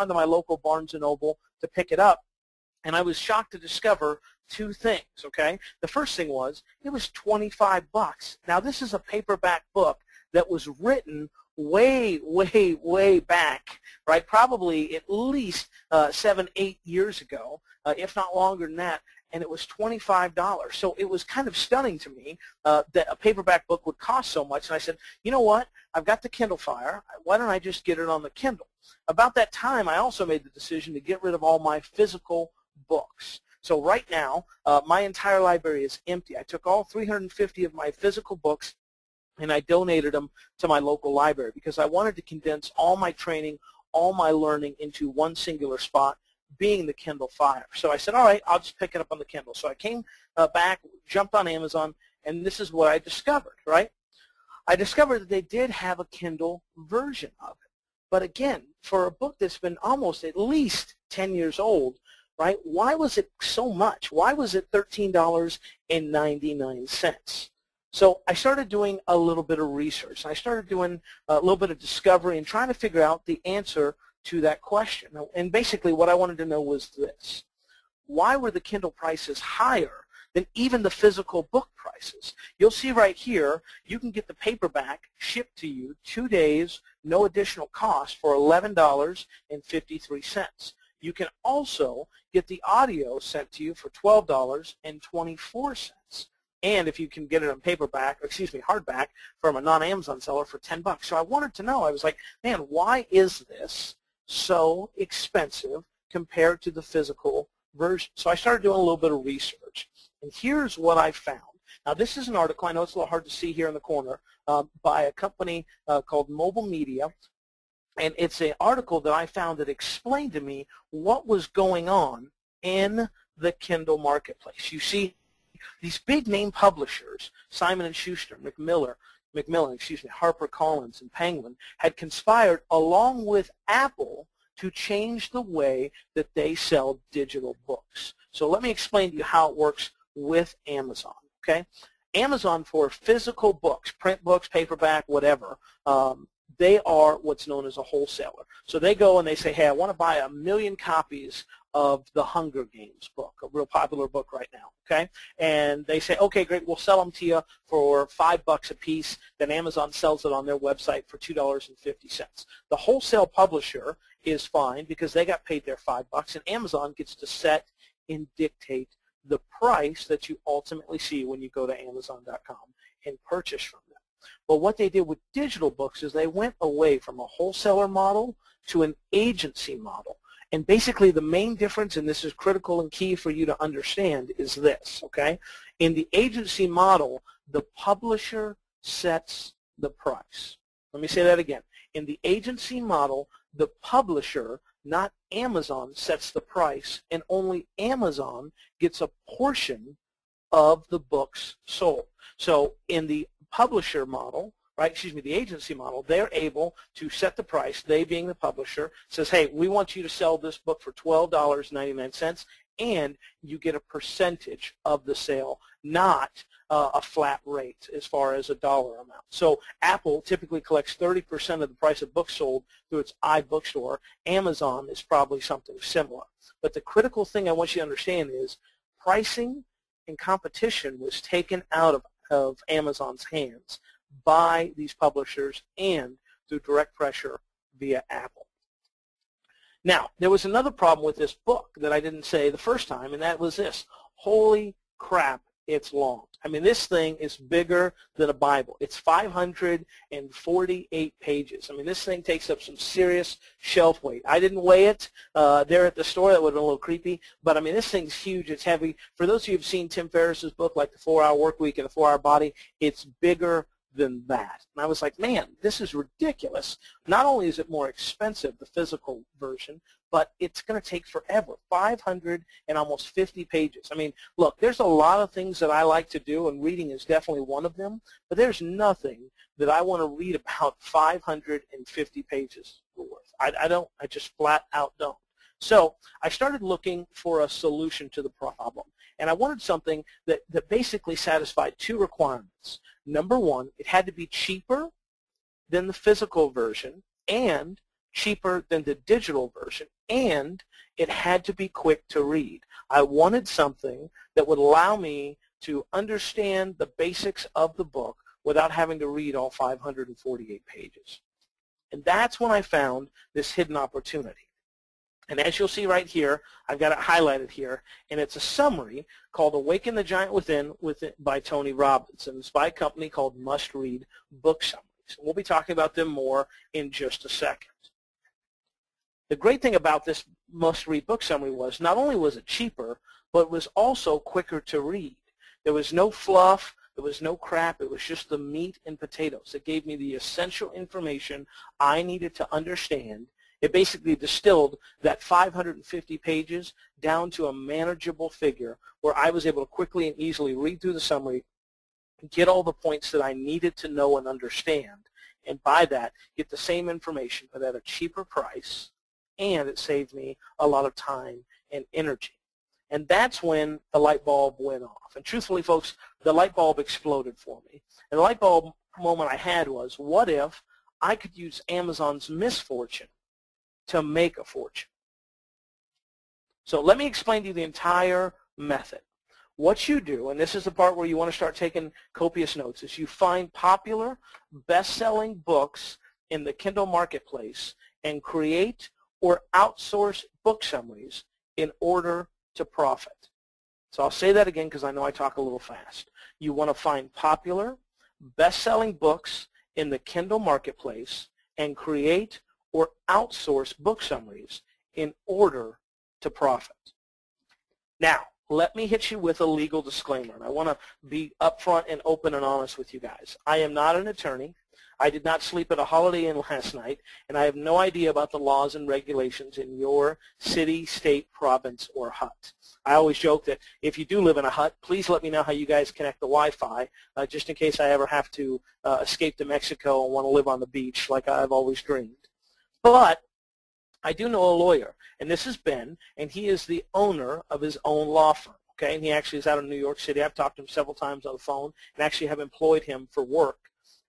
down to my local Barnes & Noble to pick it up, and I was shocked to discover two things, okay? The first thing was it was 25 bucks. Now, this is a paperback book that was written way, way, way back, right? Probably at least 7, 8 years ago, if not longer than that, and it was $25. So it was kind of stunning to me that a paperback book would cost so much. And I said, you know what? I've got the Kindle Fire. Why don't I just get it on the Kindle? About that time, I also made the decision to get rid of all my physical books. So right now, my entire library is empty. I took all 350 of my physical books and I donated them to my local library because I wanted to condense all my training, all my learning into one singular spot, being the Kindle Fire. So I said, all right, I'll just pick it up on the Kindle. So I came back, jumped on Amazon, and this is what I discovered, right? I discovered that they did have a Kindle version of it. But again, for a book that's been almost at least 10 years old, right, why was it so much? Why was it $13.99? So I started doing a little bit of research. I started doing a little bit of discovery and trying to figure out the answer to that question. And basically what I wanted to know was this: why were the Kindle prices higher than even the physical book prices? You'll see right here, you can get the paperback shipped to you 2 days, no additional cost, for $11.53. You can also get the audio sent to you for $12.24. And if you can get it on paperback, or excuse me, hardback, from a non-Amazon seller for 10 bucks. So I wanted to know, I was like, man, why is this so expensive compared to the physical version? So I started doing a little bit of research. And here's what I found. Now, this is an article, I know it's a little hard to see here in the corner, by a company called Mobile Media. And it's an article that I found that explained to me what was going on in the Kindle Marketplace. You see, these big name publishers, Simon & Schuster, Macmillan, HarperCollins, and Penguin, had conspired along with Apple to change the way that they sell digital books. So let me explain to you how it works with Amazon, okay? Amazon, for physical books, print books, paperback, whatever, they are what's known as a wholesaler. So they go and they say, hey, I want to buy 1 million copies of the Hunger Games book, a real popular book right now, okay? And they say, okay, great, we'll sell them to you for $5 a piece. Then Amazon sells it on their website for $2.50. The wholesale publisher is fine because they got paid their $5, and Amazon gets to set and dictate the price that you ultimately see when you go to Amazon.com and purchase from them. But what they did with digital books is they went away from a wholesaler model to an agency model. And basically the main difference, and this is critical and key for you to understand, is this, okay? In the agency model, the publisher sets the price. Let me say that again. In the agency model, the publisher, not Amazon, sets the price, and only Amazon gets a portion of the books sold. So in the publisher model, the agency model, they're able to set the price. They, being the publisher, says, hey, we want you to sell this book for $12.99, and you get a percentage of the sale, not a flat rate as far as a dollar amount. So Apple typically collects 30% of the price of books sold through its iBookstore. Amazon is probably something similar. But the critical thing I want you to understand is pricing and competition was taken out of Amazon's hands by these publishers and through direct pressure via Apple. Now, there was another problem with this book that I didn't say the first time, and that was this. Holy crap, it's long. I mean, this thing is bigger than a Bible. It's 548 pages. I mean, this thing takes up some serious shelf weight. I didn't weigh it there at the store. That would have been a little creepy. But, I mean, this thing's huge. It's heavy. For those of you who have seen Tim Ferris's book, like The 4-Hour Workweek and The 4-Hour Body, it's bigger than that. And I was like, man, this is ridiculous. Not only is it more expensive, the physical version, but it's going to take forever. 550 pages. I mean, look, there's a lot of things that I like to do, and reading is definitely one of them, but there's nothing that I want to read about 550 pages worth. I just flat out don't. So I started looking for a solution to the problem, and I wanted something that basically satisfied two requirements. Number one, it had to be cheaper than the physical version, and cheaper than the digital version, and it had to be quick to read. I wanted something that would allow me to understand the basics of the book without having to read all 548 pages. And that's when I found this hidden opportunity. And as you'll see right here, I've got it highlighted here, and it's a summary called Awaken the Giant Within by Tony Robbins, and it's by a company called Must Read Book Summaries. And we'll be talking about them more in just a second. The great thing about this Must Read Book Summary was not only was it cheaper, but it was also quicker to read. There was no fluff, there was no crap, it was just the meat and potatoes. It gave me the essential information I needed to understand. It basically distilled that 550 pages down to a manageable figure where I was able to quickly and easily read through the summary, get all the points that I needed to know and understand, and by that, get the same information but at a cheaper price, and it saved me a lot of time and energy. And that's when the light bulb went off. And truthfully, folks, the light bulb exploded for me. And the light bulb moment I had was, what if I could use Amazon's misfortune to make a fortune? So let me explain to you the entire method. What you do, and this is the part where you want to start taking copious notes, is you find popular, best-selling books in the Kindle Marketplace and create or outsource book summaries in order to profit. So I'll say that again because I know I talk a little fast. You want to find popular, best-selling books in the Kindle Marketplace and create or outsource book summaries in order to profit. Now, let me hit you with a legal disclaimer, and I want to be upfront and open and honest with you guys. I am not an attorney. I did not sleep at a Holiday Inn last night, and I have no idea about the laws and regulations in your city, state, province, or hut. I always joke that if you do live in a hut, please let me know how you guys connect the Wi-Fi, just in case I ever have to escape to Mexico and want to live on the beach like I've always dreamed. But I do know a lawyer, and this is Ben, and he is the owner of his own law firm, okay? And he actually is out of New York City. I've talked to him several times on the phone and actually have employed him for work.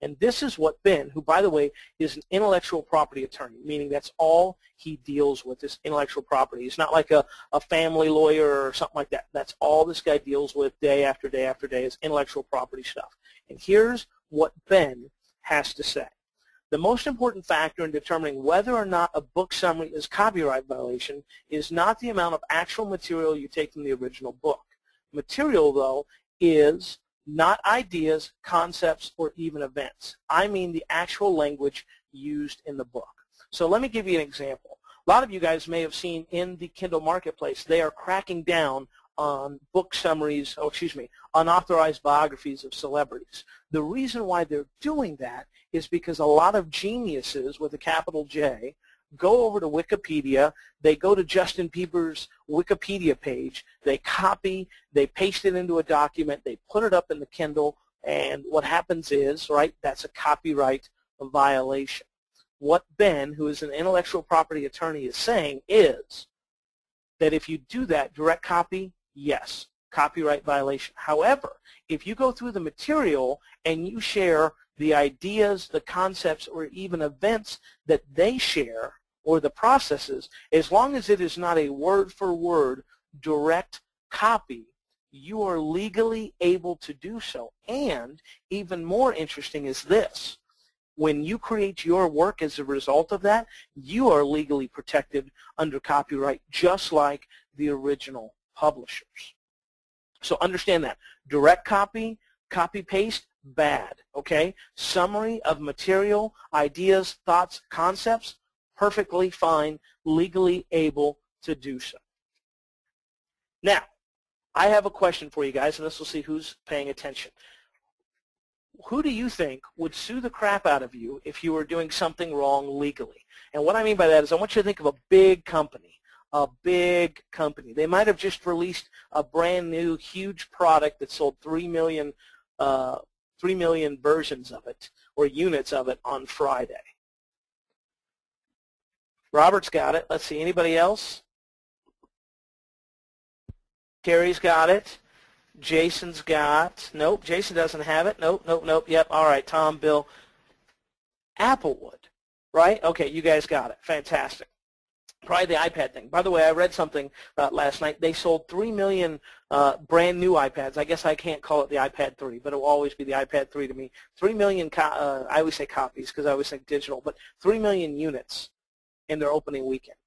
And this is what Ben, who, by the way, is an intellectual property attorney, meaning that's all he deals with is intellectual property. He's not like a family lawyer or something like that. That's all this guy deals with day after day after day is intellectual property stuff. And here's what Ben has to say. The most important factor in determining whether or not a book summary is copyright violation is not the amount of actual material you take from the original book. Material, though, is not ideas, concepts, or even events. I mean the actual language used in the book. So let me give you an example. A lot of you guys may have seen in the Kindle Marketplace, they are cracking down on book summaries, unauthorized biographies of celebrities. The reason why they're doing that is because a lot of geniuses with a capital J go over to Wikipedia, they go to Justin Bieber's Wikipedia page, they copy, they paste it into a document, they put it up in the Kindle, and what happens is, right, that's a copyright violation. What Ben, who is an intellectual property attorney, is saying is that if you do that, direct copy, yes, copyright violation. However, if you go through the material and you share the ideas, the concepts, or even events that they share, or the processes, as long as it is not a word-for-word direct copy, you are legally able to do so. And even more interesting is this. When you create your work as a result of that, you are legally protected under copyright, just like the original publishers. So understand that. Direct copy, copy-paste, bad, okay? Summary of material, ideas, thoughts, concepts, perfectly fine, legally able to do so. Now, I have a question for you guys, and this will see who's paying attention. Who do you think would sue the crap out of you if you were doing something wrong legally? And what I mean by that is I want you to think of a big company. A big company. They might have just released a brand new huge product that sold 3 million versions of it or units of it on Friday. Robert's got it. Let's see. Anybody else? Carrie's got it. Jason's got. Nope. Jason doesn't have it. Nope. Nope. Nope. Yep. All right. Tom, Bill. Apple would. right? Okay, you guys got it. Fantastic. Probably the iPad thing. By the way, I read something last night. They sold 3 million brand new iPads. I guess I can't call it the iPad 3, but it will always be the iPad 3 to me. 3 million, I always say copies because I always think digital, but 3 million units in their opening weekend.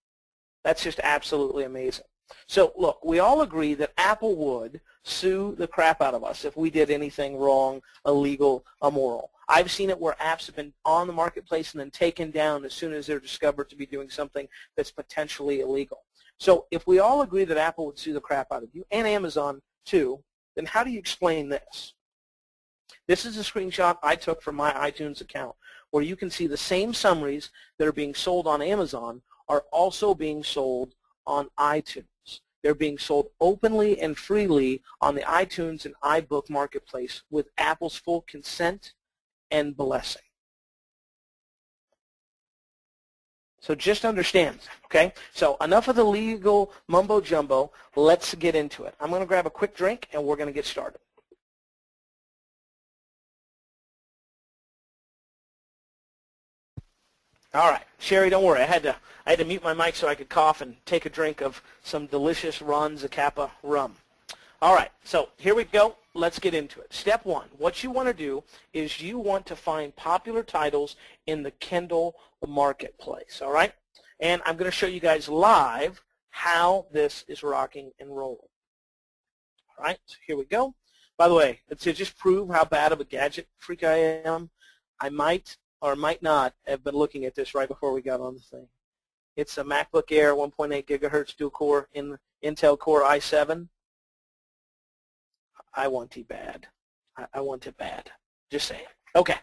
That's just absolutely amazing. So look, we all agree that Apple would sue the crap out of us if we did anything wrong, illegal, immoral. I've seen it where apps have been on the marketplace and then taken down as soon as they're discovered to be doing something that's potentially illegal. So if we all agree that Apple would sue the crap out of you, and Amazon too, then how do you explain this? This is a screenshot I took from my iTunes account where you can see the same summaries that are being sold on Amazon are also being sold on iTunes. They're being sold openly and freely on the iTunes and iBook marketplace with Apple's full consent and blessing. So just understand, okay? So enough of the legal mumbo jumbo. Let's get into it. I'm going to grab a quick drink and we're going to get started. All right, Sherry, don't worry. I had to mute my mic so I could cough and take a drink of some delicious Ron Zacapa rum. All right, so here we go. Let's get into it. Step one, what you want to do is you want to find popular titles in the Kindle Marketplace, all right? And I'm going to show you guys live how this is rocking and rolling. All right, so here we go. By the way, to just prove how bad of a gadget freak I am, I might or might not have been looking at this right before we got on the thing. It's a MacBook Air 1.8 gigahertz dual-core Intel Core i7. I want it bad. I want it bad. Just saying. Okay.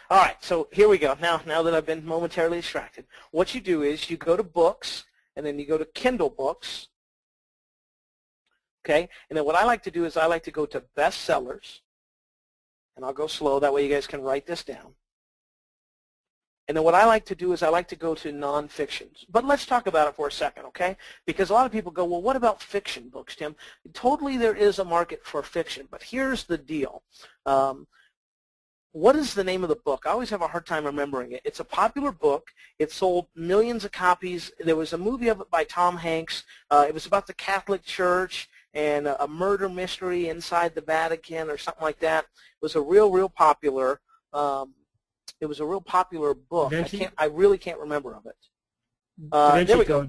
All right. So here we go. Now that I've been momentarily distracted, what you do is you go to Books, and then you go to Kindle Books. Okay. And then what I like to do is I like to go to Bestsellers, and I'll go slow. That way you guys can write this down. And then what I like to do is I like to go to nonfictions. But let's talk about it for a second, okay? Because a lot of people go, well, what about fiction books, Tim? Totally there is a market for fiction, but here's the deal. What is the name of the book? I always have a hard time remembering it. It's a popular book. It sold millions of copies. There was a movie of it by Tom Hanks. It was about the Catholic Church and a murder mystery inside the Vatican or something like that. It was a real popular It was a real popular book. I really can't remember of it. There we go.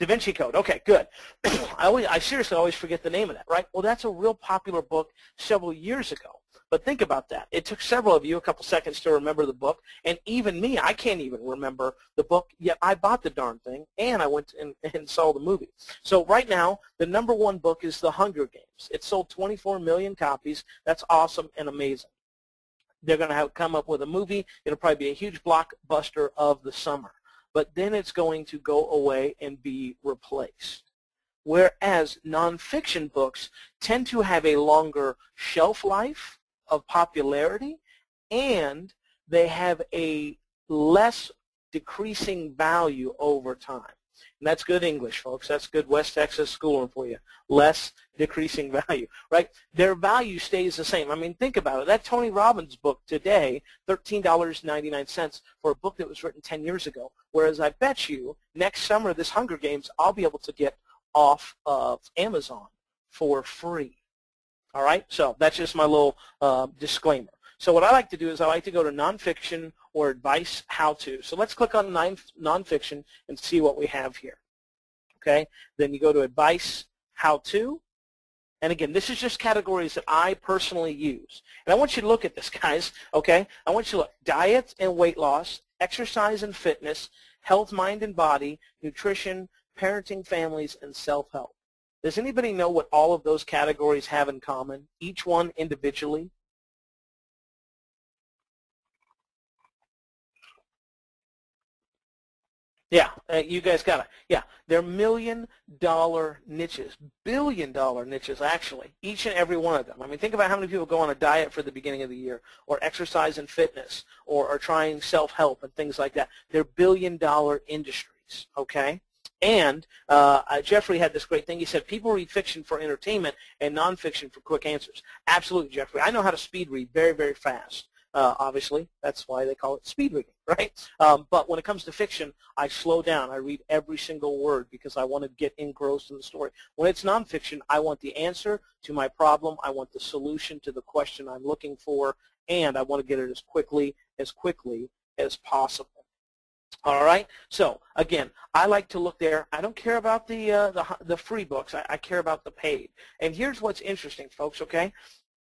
Da Vinci Code. Okay, good. I seriously always forget the name of that, right? Well, that's a real popular book several years ago. But think about that. It took several of you a couple seconds to remember the book, and even me, I can't even remember the book, yet I bought the darn thing, and I went and saw the movie. So right now, the #1 book is The Hunger Games. It sold 24 million copies. That's awesome and amazing. They're going to come up with a movie. It'll probably be a huge blockbuster of the summer. But then it's going to go away and be replaced. Whereas nonfiction books tend to have a longer shelf life of popularity, and they have a less decreasing value over time. And that's good English, folks. That's good West Texas schooling for you. Less decreasing value, right? Their value stays the same. I mean, think about it. That Tony Robbins book today, $13.99 for a book that was written 10 years ago, whereas I bet you next summer, this Hunger Games, I'll be able to get off of Amazon for free. All right? So that's just my little disclaimer. So what I like to do is I like to go to nonfiction or advice how-to. So let's click on nonfiction and see what we have here. Okay? Then you go to advice how-to. And again, this is just categories that I personally use. And I want you to look at this, guys. Okay? I want you to look. Diet and weight loss, exercise and fitness, health, mind and body, nutrition, parenting, families, and self-help. Does anybody know what all of those categories have in common, each one individually? Yeah, you guys got it. Yeah, they're million-dollar niches, billion-dollar niches, actually, each and every one of them. I mean, think about how many people go on a diet for the beginning of the year, or exercise and fitness, or are trying self-help and things like that. They're billion-dollar industries, okay? And Jeffrey had this great thing. He said, people read fiction for entertainment and nonfiction for quick answers. Absolutely, Jeffrey. I know how to speed read very, very fast. Obviously, that's why they call it speed reading, right? But when it comes to fiction, I slow down. I read every single word because I want to get engrossed in the story. When it's nonfiction, I want the answer to my problem. I want the solution to the question I'm looking for, and I want to get it as quickly as possible. All right. So again, I like to look there. I don't care about the free books. I care about the paid. And here's what's interesting, folks. Okay,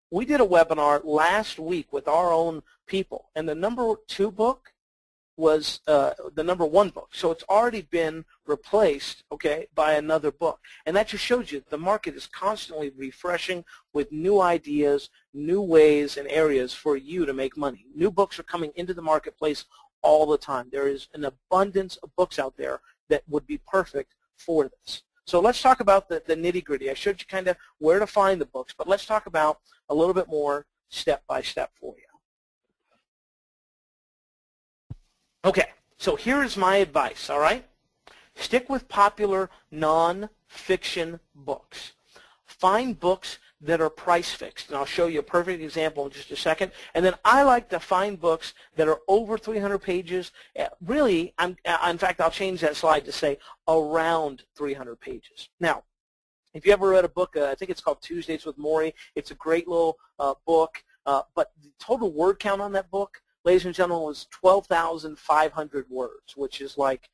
we did a webinar last week with our own people, and the number 2 book was the number 1 book. So it's already been replaced, okay, by another book. And that just shows you the market is constantly refreshing with new ideas, new ways and areas for you to make money. New books are coming into the marketplace all the time. There is an abundance of books out there that would be perfect for this. So let's talk about the nitty-gritty. I showed you kind of where to find the books, but let's talk about a little bit more step by step for you. Okay, so here is my advice, all right? Stick with popular non-fiction books. Find books that are price fixed, and I'll show you a perfect example in just a second. And then I like to find books that are over 300 pages. Really, in fact, I'll change that slide to say around 300 pages. Now, if you ever read a book, I think it's called Tuesdays with Morrie. It's a great little book, but the total word count on that book, ladies and gentlemen, was 12,500 words, which is like,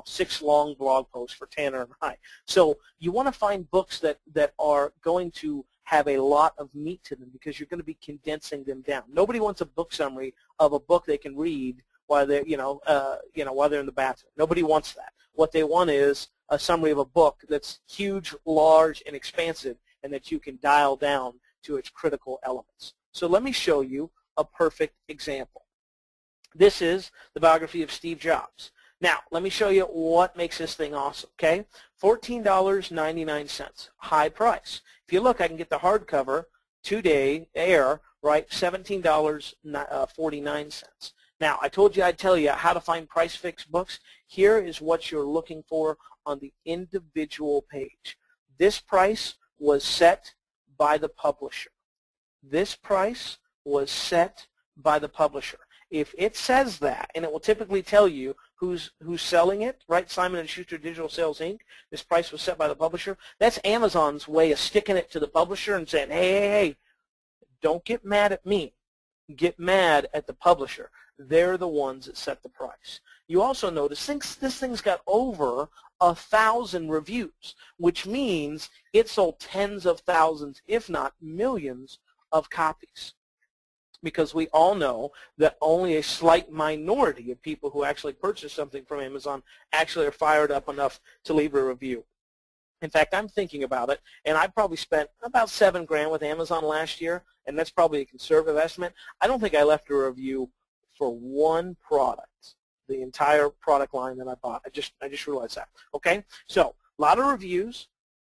6 long blog posts for Tanner and I. So you want to find books that are going to have a lot of meat to them because you're going to be condensing them down. Nobody wants a book summary of a book they can read while they're, while they're in the bathroom. Nobody wants that. What they want is a summary of a book that's huge, large, and expansive, and that you can dial down to its critical elements. So let me show you a perfect example. This is the biography of Steve Jobs. Now, let me show you what makes this thing awesome, okay? $14.99, high price. If you look, I can get the hardcover, 2-day air, right, $17.49. Now, I told you I'd tell you how to find price-fixed books. Here is what you're looking for on the individual page. This price was set by the publisher. This price was set by the publisher. If it says that, and it will typically tell you who's selling it, right? Simon & Schuster Digital Sales Inc. This price was set by the publisher. That's Amazon's way of sticking it to the publisher and saying, hey, don't get mad at me. Get mad at the publisher. They're the ones that set the price. You also notice this thing's got over 1,000 reviews, which means it sold tens of thousands, if not millions, of copies. Because we all know that only a slight minority of people who actually purchase something from Amazon actually are fired up enough to leave a review. In fact, I'm thinking about it, and I probably spent about $7 grand with Amazon last year, and that's probably a conservative estimate. I don't think I left a review for one product, the entire product line that I bought. I just realized that. Okay, so a lot of reviews,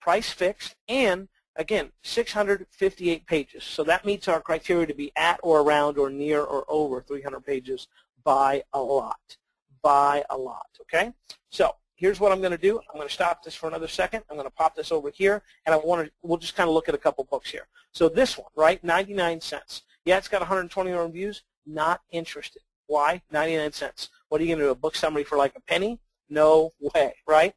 price fixed, and again, 658 pages. So that meets our criteria to be at or around or near or over 300 pages by a lot. By a lot, okay? So here's what I'm going to do. I'm going to stop this for another second. I'm going to pop this over here, and we'll just kind of look at a couple books here. So this one, right, 99 cents. Yeah, it's got 120 reviews. Not interested. Why? 99 cents. What are you going to do, a book summary for like a penny? No way, right?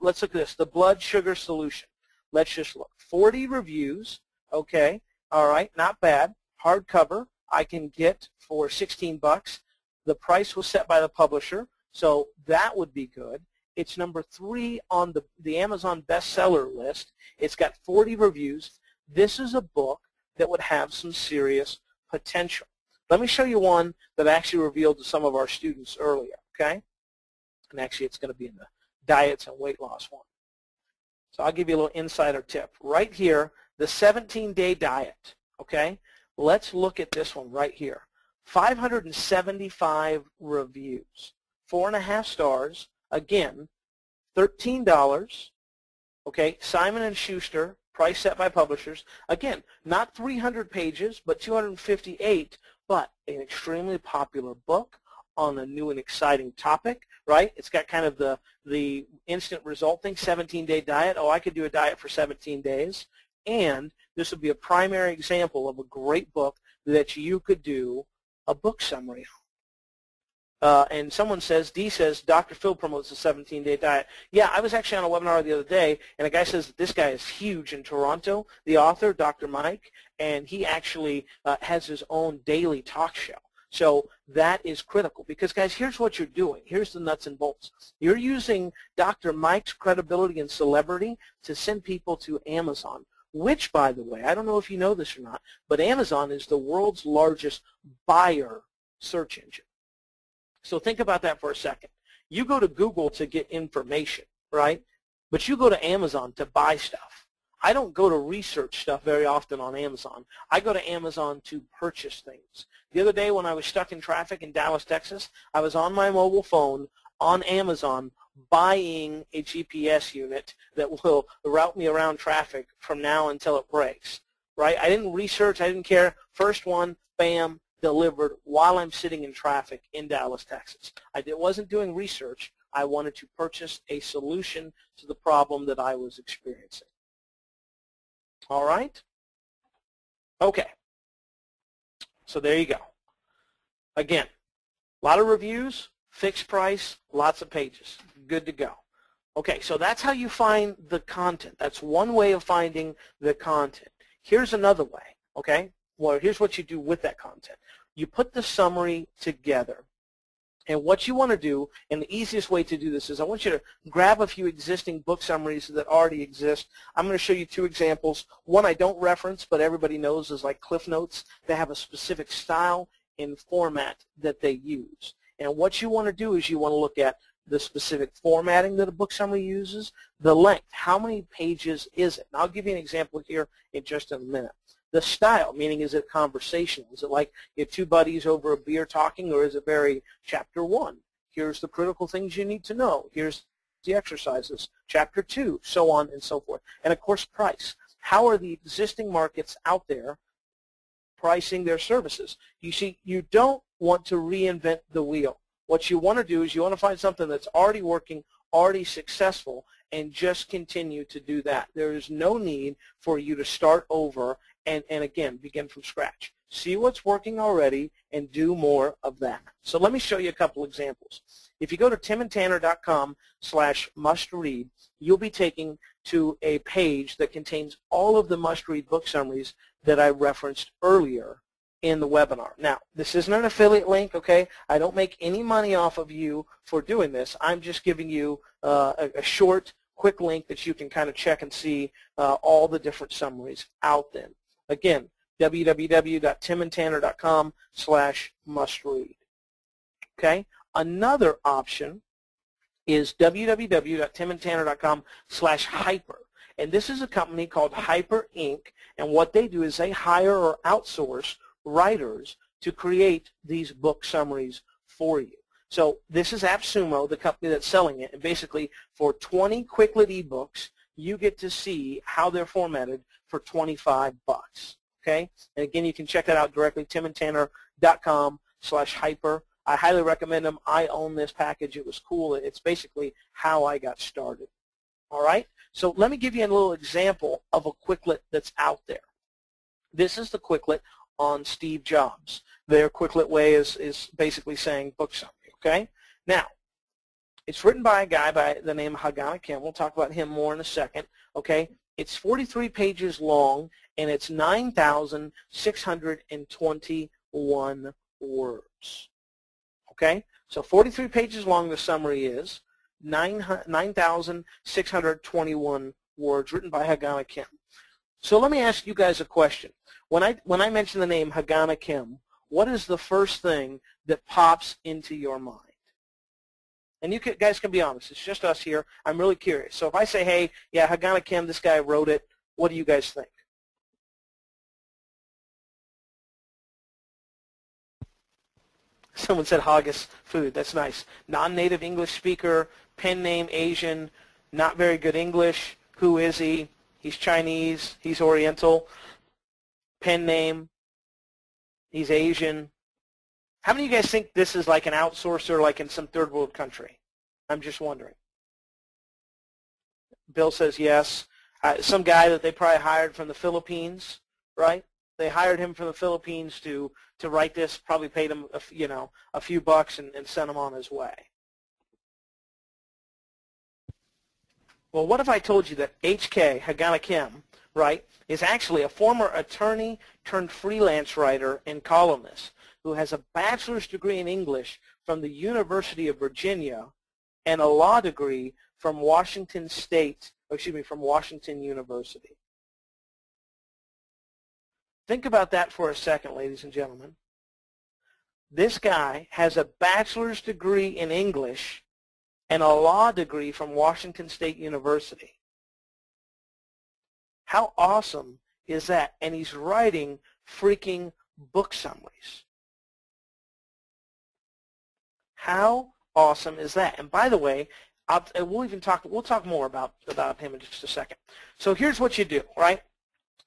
Let's look at this, the blood sugar solution. Let's just look. 40 reviews, okay, all right, not bad. Hardcover, I can get for 16 bucks. The price was set by the publisher, so that would be good. It's number 3 on the Amazon bestseller list. It's got 40 reviews. This is a book that would have some serious potential. Let me show you one that I actually revealed to some of our students earlier, okay? And actually, it's going to be in the diets and weight loss one. So I'll give you a little insider tip. Right here, the 17-day diet, okay? Let's look at this one right here. 575 reviews, 4.5 stars, again, $13, okay? Simon & Schuster, price set by publishers. Again, not 300 pages, but 258, but an extremely popular book on a new and exciting topic, right? It's got kind of the instant result thing, 17-day diet. Oh, I could do a diet for 17 days. And this would be a primary example of a great book that you could do a book summary. And someone says, D says, Dr. Phil promotes a 17-day diet. Yeah, I was actually on a webinar the other day, and a guy says that this guy is huge in Toronto, the author, Dr. Mike, and he actually has his own daily talk show. So that is critical because, guys, here's what you're doing. Here's the nuts and bolts. You're using Dr. Mike's credibility and celebrity to send people to Amazon, which, by the way, I don't know if you know this or not, but Amazon is the world's largest buyer search engine. So think about that for a second. You go to Google to get information, right? But you go to Amazon to buy stuff. I don't go to research stuff very often on Amazon. I go to Amazon to purchase things. The other day when I was stuck in traffic in Dallas, Texas, I was on my mobile phone on Amazon buying a GPS unit that will route me around traffic from now until it breaks, right? I didn't research. I didn't care. First one, bam, delivered while I'm sitting in traffic in Dallas, Texas. I wasn't doing research. I wanted to purchase a solution to the problem that I was experiencing. All right? Okay. So there you go. Again, a lot of reviews, fixed price, lots of pages. Good to go. Okay, so that's how you find the content. That's one way of finding the content. Here's another way, okay? Well, here's what you do with that content. You put the summary together. And what you want to do, and the easiest way to do this is I want you to grab a few existing book summaries that already exist. I'm going to show you two examples. One I don't reference, but everybody knows is like Cliff Notes. They have a specific style and format that they use. And what you want to do is you want to look at the specific formatting that a book summary uses, the length, how many pages is it? And I'll give you an example here in just a minute. The style, meaning is it conversational? Is it like you have two buddies over a beer talking, or is it very chapter 1? Here's the critical things you need to know. Here's the exercises. Chapter 2, so on and so forth. And, of course, price. How are the existing markets out there pricing their services? You see, you don't want to reinvent the wheel. What you want to do is you want to find something that's already working, already successful, and just continue to do that. There is no need for you to start over and again, begin from scratch. See what's working already and do more of that. So let me show you a couple examples. If you go to timandtanner.com/must-read, you'll be taken to a page that contains all of the must-read book summaries that I referenced earlier in the webinar. Now, this isn't an affiliate link, okay? I don't make any money off of you for doing this. I'm just giving you a short, quick link that you can kind of check and see all the different summaries out there. Again, www.timandtanner.com/must-read. Okay? Another option is www.timandtanner.com/hyper. And this is a company called Hyper Inc. And what they do is they hire or outsource writers to create these book summaries for you. So this is AppSumo, the company that's selling it. And basically, for 20 Quicklets ebooks, you get to see how they're formatted for $25. Okay? And again, you can check that out directly, timandtanner.com/hyper. I highly recommend them. I own this package. It was cool. It's basically how I got started. All right? So let me give you a little example of a Quicklets that's out there. This is the Quicklets on Steve Jobs. Their Quicklets way is basically saying book summary. Okay? Now, it's written by a guy by the name of Hagana Kim. We'll talk about him more in a second. Okay? It's 43 pages long, and it's 9,621 words. Okay? So 43 pages long the summary is, 9,621 words, written by Hagana Kim. So let me ask you guys a question. When I mention the name Hagana Kim, what is the first thing that pops into your mind? And you guys can be honest. It's just us here. I'm really curious. So if I say, hey, yeah, Hagana Kim, this guy wrote it, what do you guys think? Someone said Haggis food. That's nice. Non-native English speaker, pen name Asian, not very good English. Who is he? He's Chinese. He's Oriental. Pen name. He's Asian. How many of you guys think this is like an outsourcer like in some third world country? I'm just wondering. Bill says yes. Some guy that they probably hired from the Philippines, right? They hired him from the Philippines to write this, probably paid him a few bucks and sent him on his way. Well, what if I told you that H.K. Hagana Kim, right, is actually a former attorney turned freelance writer and columnist who has a bachelor's degree in English from the University of Virginia and a law degree from Washington University. Think about that for a second, ladies and gentlemen. This guy has a bachelor's degree in English and a law degree from Washington State University. How awesome is that? And he's writing freaking book summaries. How awesome is that? And by the way, we'll talk more about him in just a second. So here's what you do, right?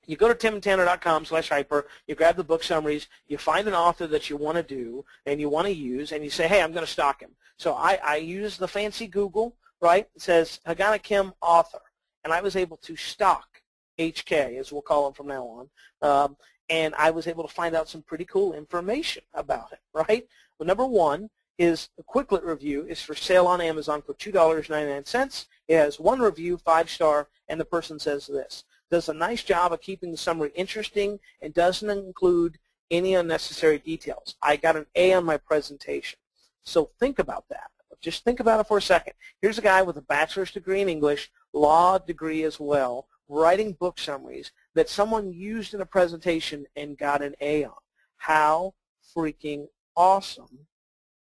You go to timandtanner.com/hyper, you grab the book summaries, you find an author that you want to do and you want to use, and you say, hey, I'm going to stock him. So I use the fancy Google, right? It says Hagana Kim author, and I was able to stock HK, as we'll call him from now on, and I was able to find out some pretty cool information about it, right? Well, number one, his Quicklet review is for sale on Amazon for $2.99. It has one review, 5-star, and the person says this: does a nice job of keeping the summary interesting and doesn't include any unnecessary details. I got an A on my presentation. So think about that. Just think about it for a second. Here's a guy with a bachelor's degree in English, law degree as well, writing book summaries that someone used in a presentation and got an A on. How freaking awesome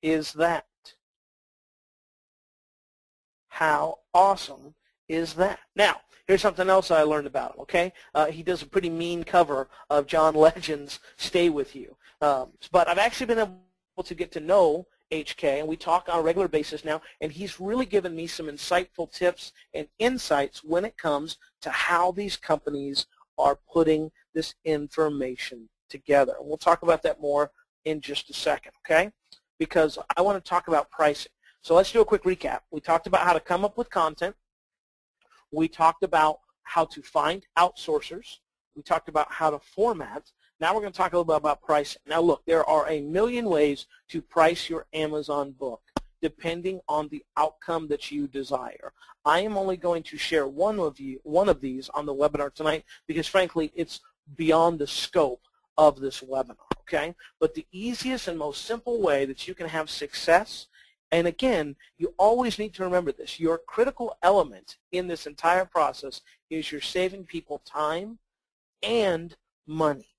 is that? How awesome is that? Now, here's something else I learned about him, okay? He does a pretty mean cover of John Legend's Stay With You. But I've actually been able to get to know HK, and we talk on a regular basis now, and he's really given me some insightful tips and insights when it comes to how these companies are putting this information together. And we'll talk about that more in just a second, okay? Because I want to talk about pricing. So let's do a quick recap. We talked about how to come up with content. We talked about how to find outsourcers. We talked about how to format. Now we're going to talk a little bit about pricing. Now look, there are a million ways to price your Amazon book depending on the outcome that you desire. I am only going to share one of these on the webinar tonight because frankly it's beyond the scope of this webinar, okay? But the easiest and most simple way that you can have success, and again, you always need to remember this, your critical element in this entire process is you're saving people time and money.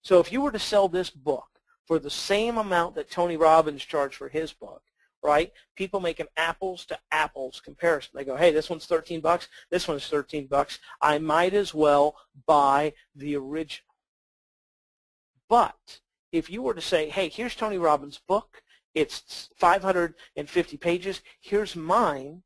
So if you were to sell this book for the same amount that Tony Robbins charged for his book, right, people make an apples to apples comparison. They go, hey, this one's 13 bucks, this one's 13 bucks. I might as well buy the original. But if you were to say, hey, here's Tony Robbins' book, it's 550 pages, here's mine,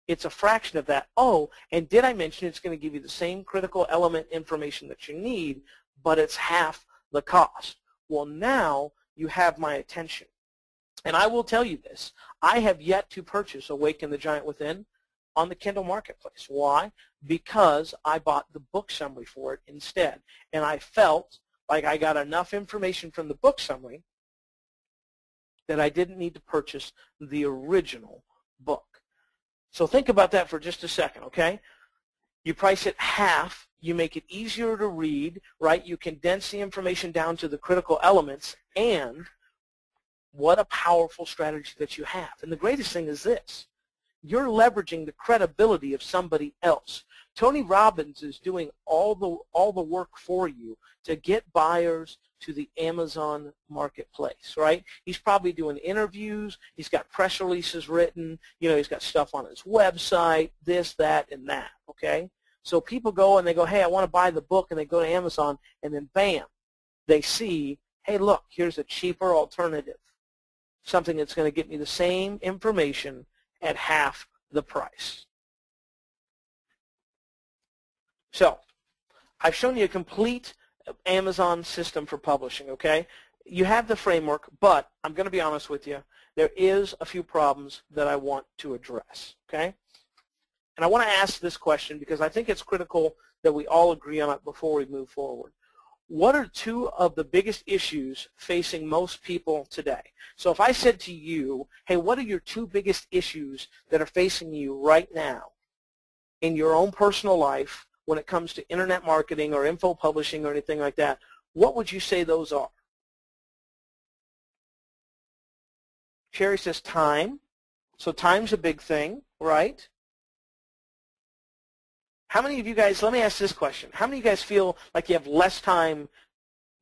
it's a fraction of that. Oh, and did I mention it's going to give you the same critical element information that you need, but it's half the cost? Well, now you have my attention. And I will tell you this, I have yet to purchase Awaken the Giant Within on the Kindle Marketplace. Why? Because I bought the book summary for it instead. And I felt like I got enough information from the book summary that I didn't need to purchase the original book. So think about that for just a second, okay? You price it half, you make it easier to read, right? You condense the information down to the critical elements, and what a powerful strategy that you have. And the greatest thing is this, you're leveraging the credibility of somebody else. Tony Robbins is doing all the work for you to get buyers to the Amazon Marketplace, right? He's probably doing interviews, he's got press releases written, you know, he's got stuff on his website, this, that, and that, okay? So people go and they go, hey, I want to buy the book, and they go to Amazon, and then bam, they see, hey, look, here's a cheaper alternative, something that's going to get me the same information at half the price. So I've shown you a complete Amazon system for publishing, okay? You have the framework, but I'm going to be honest with you, there is a few problems that I want to address, okay? And I want to ask this question because I think it's critical that we all agree on it before we move forward. what are two of the biggest issues facing most people today? So if I said to you, hey, what are your two biggest issues that are facing you right now in your own personal life when it comes to internet marketing or info publishing or anything like that, what would you say those are? Sherry says time. So time's a big thing, right? How many of you guys, let me ask this question. How many of you guys feel like you have less time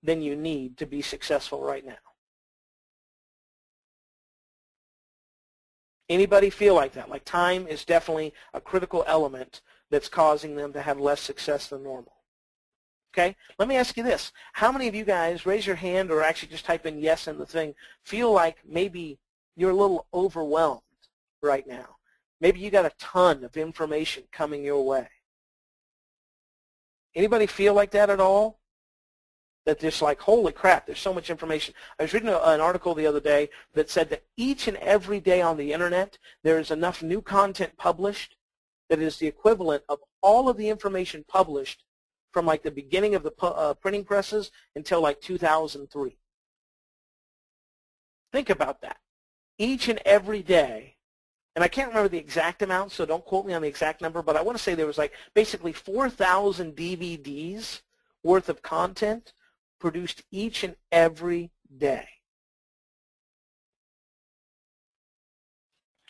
than you need to be successful right now? Anybody feel like that? Like time is definitely a critical element that's causing them to have less success than normal. Okay? Let me ask you this. How many of you guys, raise your hand or actually just type in yes in the thing, feel like maybe you're a little overwhelmed right now? Maybe you got a ton of information coming your way. Anybody feel like that at all? That just like, holy crap, there's so much information. I was reading an article the other day that said that each and every day on the internet there is enough new content published that is the equivalent of all of the information published from like the beginning of the printing presses until like 2003. Think about that. Each and every day, and I can't remember the exact amount, so don't quote me on the exact number, but I want to say there was like basically 4,000 DVDs worth of content produced each and every day.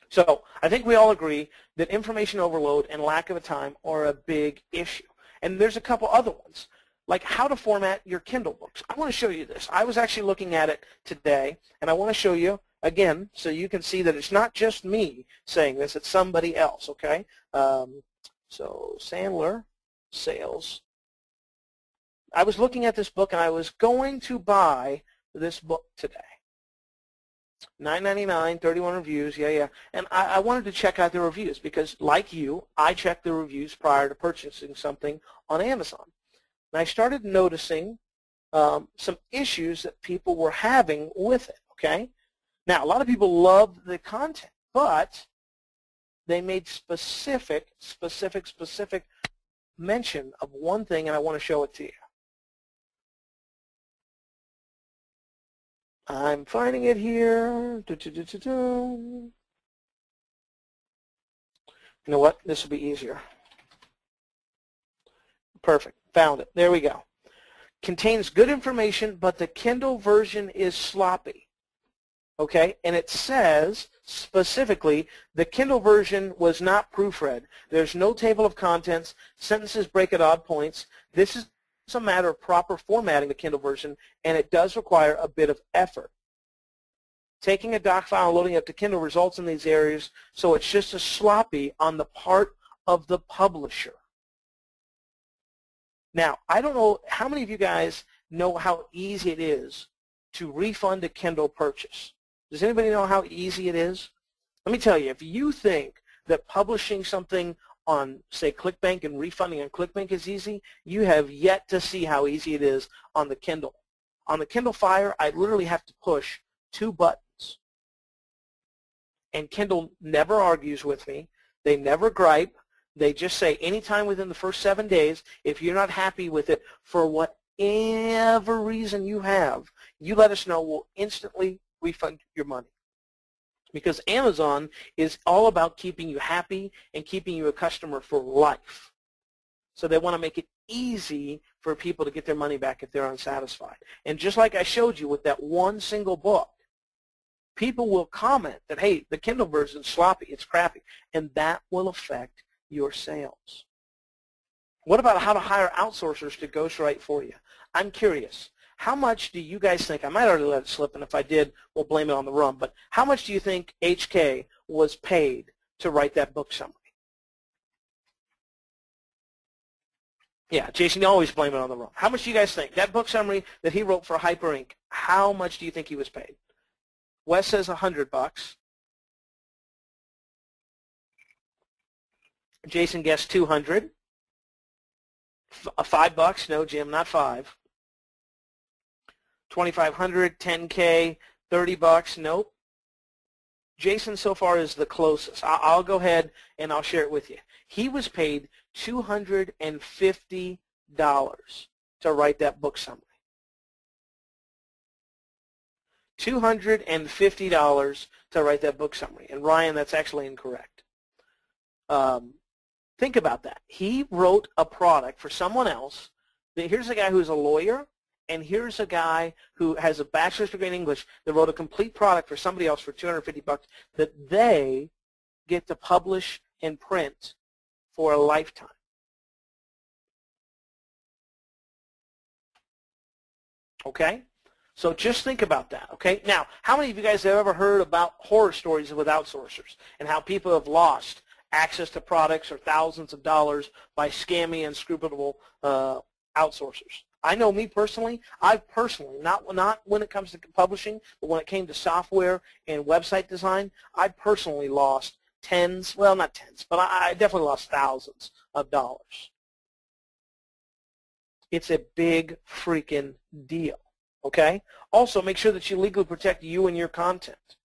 So I think we all agree that information overload and lack of time are a big issue. And there's a couple other ones, like how to format your Kindle books. I want to show you this. I was actually looking at it today, and I want to show you again so you can see that it's not just me saying this, it's somebody else, okay? So Sandler, sales. I was looking at this book, and I was going to buy this book today. $9.99, 31 reviews, yeah. And I wanted to check out the reviews because, like you, I check the reviews prior to purchasing something on Amazon. And I started noticing some issues that people were having with it, okay? Now, a lot of people love the content, but they made specific mention of one thing, and I want to show it to you. I'm finding it here. You know what? This will be easier. Perfect. Found it. There we go. Contains good information, but the Kindle version is sloppy. Okay? And it says specifically the Kindle version was not proofread. There's no table of contents. Sentences break at odd points. This is a matter of proper formatting the Kindle version, and it does require a bit of effort. Taking a doc file and loading it up to Kindle results in these areas, so it's just as sloppy on the part of the publisher. Now, I don't know how many of you guys know how easy it is to refund a Kindle purchase. Does anybody know how easy it is? Let me tell you, if you think that publishing something on, say, ClickBank and refunding on ClickBank is easy, you have yet to see how easy it is on the Kindle. On the Kindle Fire, I literally have to push 2 buttons. And Kindle never argues with me. They never gripe. They just say anytime within the first 7 days, if you're not happy with it for whatever reason you have, you let us know. We'll instantly refund your money. Because Amazon is all about keeping you happy and keeping you a customer for life. So they want to make it easy for people to get their money back if they're unsatisfied. And just like I showed you with that one single book, people will comment that, hey, the Kindle version's sloppy, it's crappy, and that will affect your sales. What about how to hire outsourcers to ghostwrite for you? I'm curious. How much do you guys think, I might already let it slip, and if I did, we'll blame it on the rum, but how much do you think HK was paid to write that book summary? Yeah, Jason, you always blame it on the rum. How much do you guys think? That book summary that he wrote for Hyperink, how much do you think he was paid? Wes says $100. Jason guessed 200. $5? No, Jim, not 5. 2,500, 10K, $30? Nope. Jason so far is the closest. I'll go ahead and I'll share it with you. He was paid $250 to write that book summary. $250 to write that book summary. And Ryan, that's actually incorrect. Think about that. He wrote a product for someone else. Here's a guy who's a lawyer, and here's a guy who has a bachelor's degree in English that wrote a complete product for somebody else for $250 that they get to publish and print for a lifetime. Okay? So just think about that, okay? Now, how many of you guys have ever heard about horror stories with outsourcers and how people have lost access to products or thousands of dollars by scammy, unscrupulous outsourcers? I know me personally, I've personally, not when it comes to publishing, but when it came to software and website design, I personally lost tens, well, not tens, but I definitely lost thousands of dollars. It's a big freaking deal, okay? Also, make sure that you legally protect you and your content,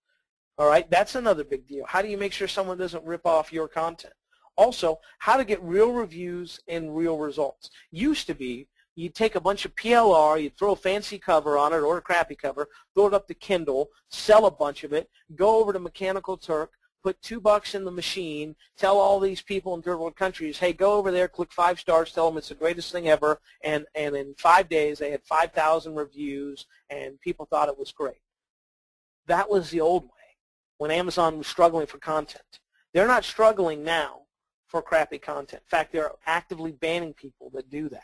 all right? That's another big deal. How do you make sure someone doesn't rip off your content? Also, how to get real reviews and real results. Used to be, you'd take a bunch of PLR, you'd throw a fancy cover on it or a crappy cover, throw it up to Kindle, sell a bunch of it, go over to Mechanical Turk, put $2 in the machine, tell all these people in third world countries, hey, go over there, click 5 stars, tell them it's the greatest thing ever, and in 5 days they had 5,000 reviews and people thought it was great. That was the old way when Amazon was struggling for content. They're not struggling now for crappy content. In fact, they're actively banning people that do that.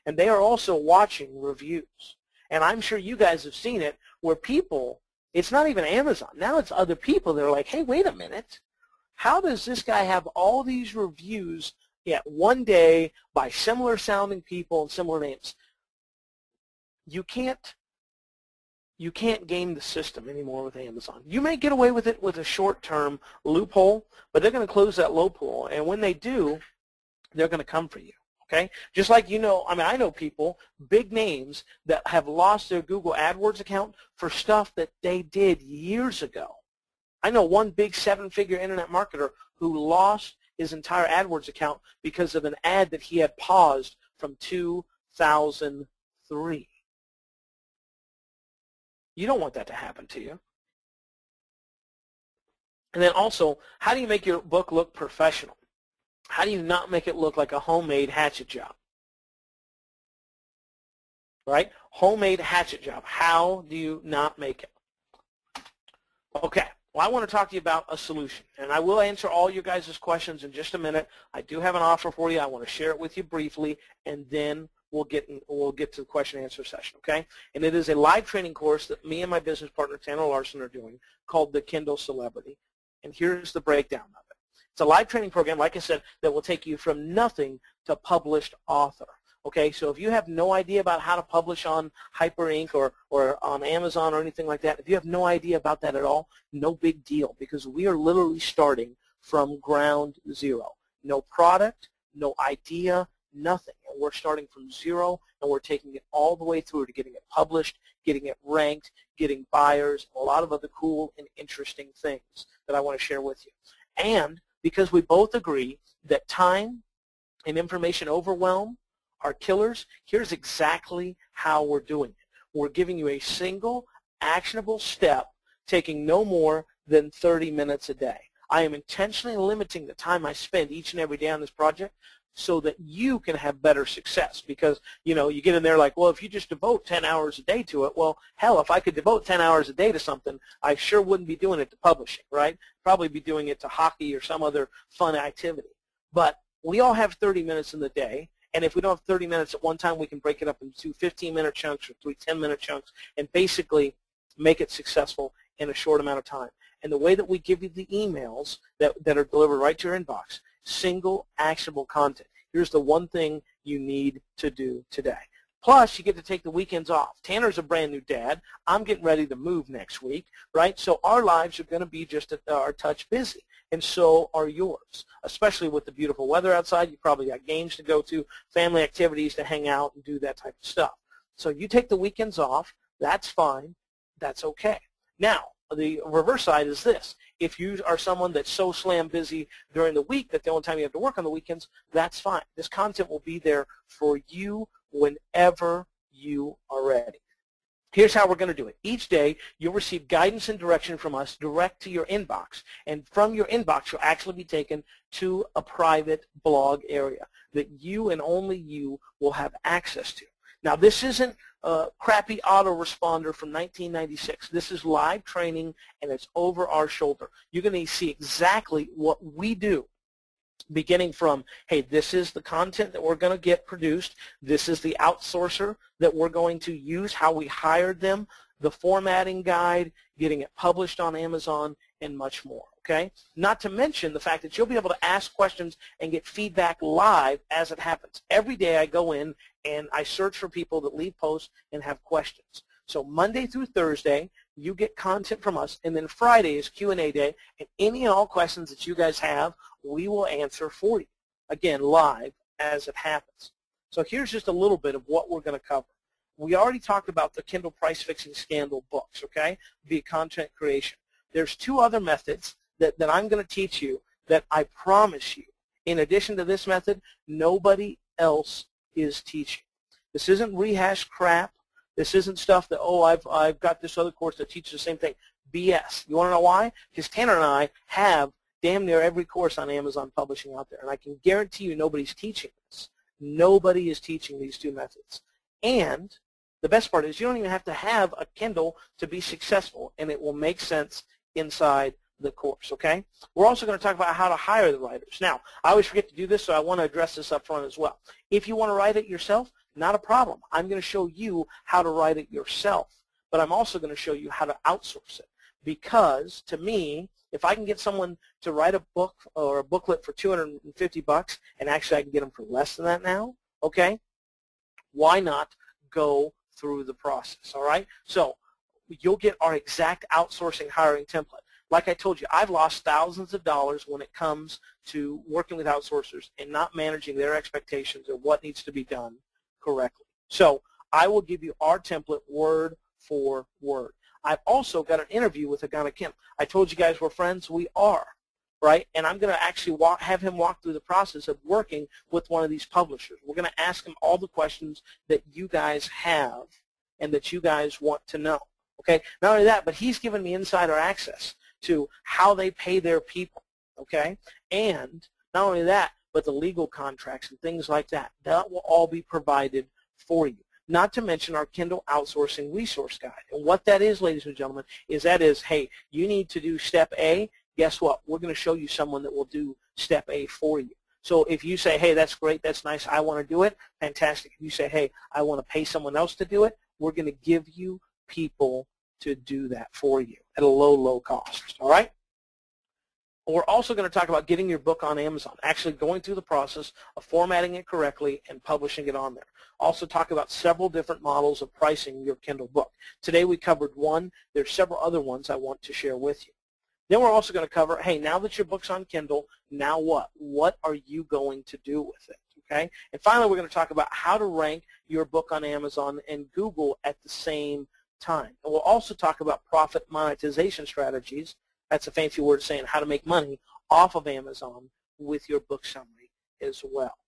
And they are also watching reviews. And I'm sure you guys have seen it where people, it's not even Amazon. Now it's other people that are like, hey, wait a minute. How does this guy have all these reviews yet one day by similar sounding people and similar names? You can't game the system anymore with Amazon. You may get away with it with a short-term loophole, but they're going to close that loophole. And when they do, they're going to come for you. Okay? Just like, you know, I mean, I know people, big names, that have lost their Google AdWords account for stuff that they did years ago. I know one big 7-figure internet marketer who lost his entire AdWords account because of an ad that he had paused from 2003. You don't want that to happen to you. And then also, how do you make your book look professional? How do you not make it look like a homemade hatchet job? Right? Homemade hatchet job. How do you not make it? Okay. Well, I want to talk to you about a solution, and I will answer all your guys' questions in just a minute. I do have an offer for you. I want to share it with you briefly, and then we'll get to the question and answer session, okay? And it is a live training course that me and my business partner, Tanner Larson, are doing called the Kindle Celebrity. And here's the breakdown of it. It's a live training program, like I said, that will take you from nothing to published author. Okay, so if you have no idea about how to publish on Hyperink or on Amazon or anything like that, if you have no idea about that at all, no big deal, because we are literally starting from ground zero. No product, no idea, nothing. And we're starting from zero, and we're taking it all the way through to getting it published, getting it ranked, getting buyers, a lot of other cool and interesting things that I want to share with you. And because we both agree that time and information overwhelm are killers, here's exactly how we're doing it. We're giving you a single actionable step taking no more than 30 minutes a day. I am intentionally limiting the time I spend each and every day on this project so that you can have better success, because, you know, you get in there like, well, if you just devote 10 hours a day to it, well, hell, if I could devote 10 hours a day to something, I sure wouldn't be doing it to publishing, right? Probably be doing it to hockey or some other fun activity. But we all have 30 minutes in the day, and if we don't have 30 minutes at one time, we can break it up into 15-minute chunks or 3 10-minute chunks and basically make it successful in a short amount of time. And the way that we give you the emails that are delivered right to your inbox, single actionable content. Here's the one thing you need to do today. Plus, you get to take the weekends off. Tanner's a brand new dad. I'm getting ready to move next week, right? So our lives are going to be just a touch busy, and so are yours, especially with the beautiful weather outside. You probably got games to go to, family activities to hang out and do that type of stuff. So you take the weekends off. That's fine. That's okay. Now, the reverse side is this. If you are someone that's so slam busy during the week that the only time you have to work on the weekends, that's fine. This content will be there for you whenever you are ready. Here's how we're going to do it. Each day, you'll receive guidance and direction from us direct to your inbox. And from your inbox, you'll actually be taken to a private blog area that you and only you will have access to. Now, this isn't a crappy autoresponder from 1996. This is live training, and it's over our shoulder. You're going to see exactly what we do, beginning from, hey, this is the content that we're going to get produced. This is the outsourcer that we're going to use, how we hired them, the formatting guide, getting it published on Amazon, and much more, okay? Not to mention the fact that you'll be able to ask questions and get feedback live as it happens. Every day I go in and I search for people that leave posts and have questions. So Monday through Thursday, you get content from us, and then Friday is Q&A day, and any and all questions that you guys have, we will answer for you, again, live as it happens. So here's just a little bit of what we're going to cover. We already talked about the Kindle price fixing scandal books, okay, via content creation. There's two other methods that I'm going to teach you that I promise you, in addition to this method, nobody else is teaching. This isn't rehashed crap. This isn't stuff that, oh, I've got this other course that teaches the same thing. BS. You want to know why? Because Tanner and I have damn near every course on Amazon publishing out there, and I can guarantee you nobody's teaching this. Nobody is teaching these two methods. And the best part is you don't even have to have a Kindle to be successful, and it will make sense inside the course, okay? We're also going to talk about how to hire the writers. Now, I always forget to do this, so I want to address this up front as well. If you want to write it yourself, not a problem. I'm going to show you how to write it yourself, but I'm also going to show you how to outsource it, because to me, if I can get someone to write a book or a booklet for $250, and actually I can get them for less than that now, okay, why not go through the process, all right? So you'll get our exact outsourcing hiring template. Like I told you, I've lost thousands of dollars when it comes to working with outsourcers and not managing their expectations of what needs to be done correctly. So I will give you our template word for word. I've also got an interview with a guy like him. I told you guys we're friends. We are, right? And I'm going to actually have him walk through the process of working with one of these publishers. We're going to ask him all the questions that you guys have and that you guys want to know, okay? Not only that, but he's given me insider access to how they pay their people, okay? And not only that, but the legal contracts and things like that. That will all be provided for you. Not to mention our Kindle outsourcing resource guide. And what that is, ladies and gentlemen, is hey, you need to do step A. Guess what? We're going to show you someone that will do step A for you. So if you say, hey, that's great, that's nice, I want to do it, fantastic. If you say, hey, I want to pay someone else to do it, we're going to give you people to do that for you at a low, low cost, all right? We're also going to talk about getting your book on Amazon, actually going through the process of formatting it correctly and publishing it on there. Also talk about several different models of pricing your Kindle book. Today we covered one. There's several other ones I want to share with you. Then we're also going to cover, hey, now that your book's on Kindle, now what? What are you going to do with it, okay? And finally, we're going to talk about how to rank your book on Amazon and Google at the same time. And we'll also talk about profit monetization strategies. That's a fancy word saying how to make money off of Amazon with your book summary as well.